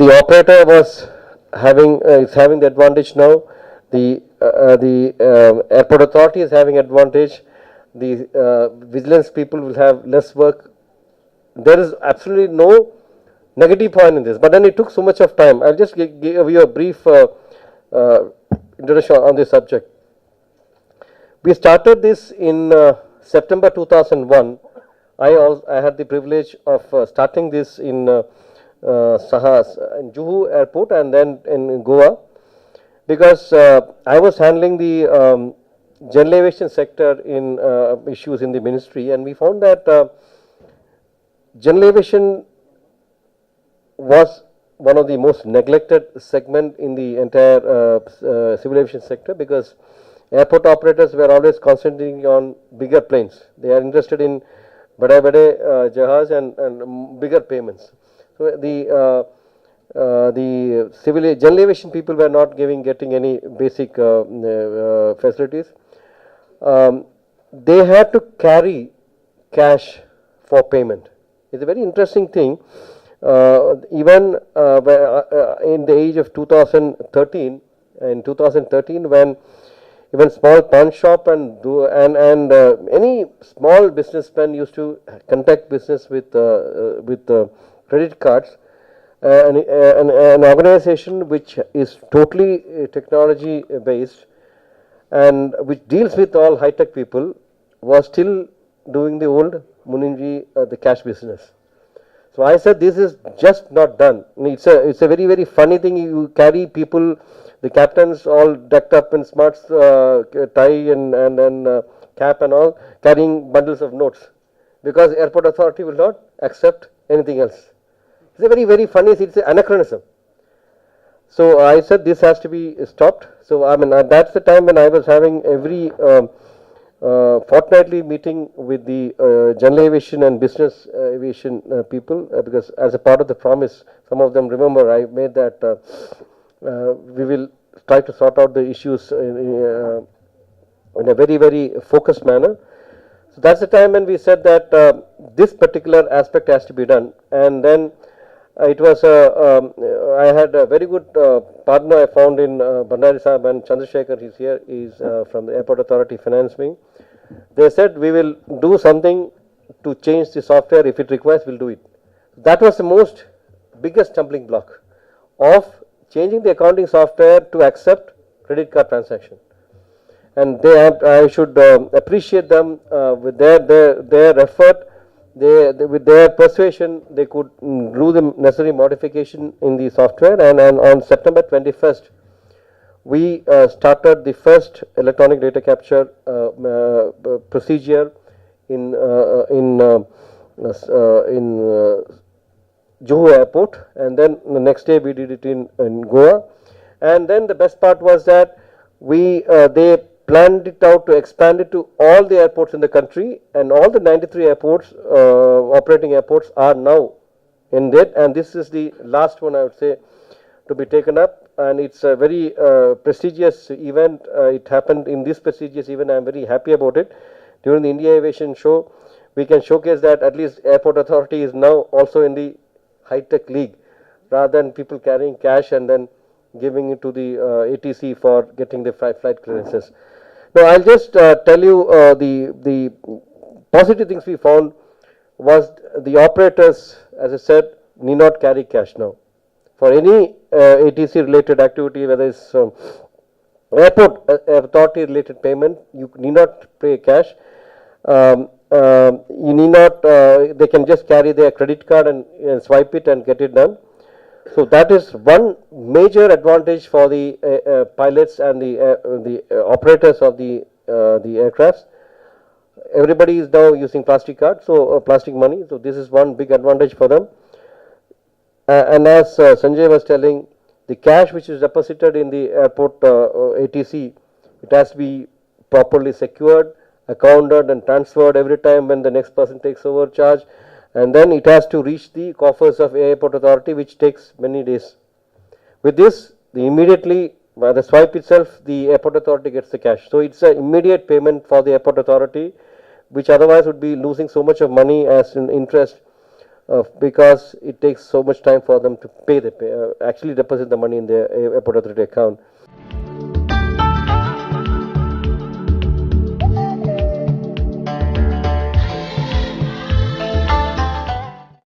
the operator was having is having the advantage now. The airport authority is having advantage. The vigilance people will have less work. There is absolutely no negative point in this, but then it took so much of time. I'll just give you a brief introduction on this subject. We started this in September 2001. I had the privilege of starting this in Sahas, in Juhu Airport, and then in Goa, because I was handling the general aviation sector in issues in the ministry, and we found that general aviation was one of the most neglected segment in the entire civil aviation sector, because airport operators were always concentrating on bigger planes. They are interested in bade jahaz and bigger payments. So the general aviation people were not getting any basic facilities. They had to carry cash for payment. It's a very interesting thing. Even in the age of 2013, when even small pawn shop and any small businessman used to conduct business with credit cards, an organization which is totally technology based and which deals with all high tech people was still doing the old Muninji the cash business. So I said this is just not done. It's a very funny thing. You carry people, the captains all decked up in smart tie and cap and all, carrying bundles of notes, because airport authority will not accept anything else. It's a very funny. It's an anachronism. So I said this has to be stopped. So I mean that's the time when I was having every fortnightly meeting with the general aviation and business aviation people, because as a part of the promise, some of them remember I made that we will try to sort out the issues in a very focused manner. So that's the time when we said that this particular aspect has to be done. And then it was I had a very good partner I found in Bhandari Sahab and Chandrasekhar. He's here. He's from the Airport Authority Finance Wing. They said we will do something to change the software. If it requires, we'll do it. That was the most biggest stumbling block of changing the accounting software to accept credit card transaction. And I should appreciate them with their effort. With their persuasion, they could do the necessary modification in the software. And on September 21st, we started the first electronic data capture procedure in Juhu Airport, and then the next day we did it in Goa. And then the best part was that they planned it out to expand it to all the airports in the country, and all the 93 airports, operating airports, are now in it. And this is the last one, I would say, to be taken up. And it's a very prestigious event. It happened in this prestigious event. I'm very happy about it. During the India Aviation Show, we can showcase that at least Airport Authority is now also in the high-tech league, rather than people carrying cash and then giving it to the ATC for getting the flight clearances. Now, I'll just tell you the positive things we found was the operators, as I said, need not carry cash now. For any ATC related activity, whether it's airport authority related payment, you need not pay cash. You need not, they can just carry their credit card and swipe it and get it done. So that is one major advantage for the pilots and the operators of the aircrafts. Everybody is now using plastic card, so plastic money. So this is one big advantage for them. And as Sanjay was telling, the cash which is deposited in the airport ATC, it has to be properly secured, accounted and transferred every time when the next person takes over charge, and then it has to reach the coffers of Airport Authority, which takes many days. With this, immediately by the swipe itself, the Airport Authority gets the cash. So it's an immediate payment for the Airport Authority, which otherwise would be losing so much of money as in interest because it takes so much time for them to pay actually deposit the money in their airport authority account.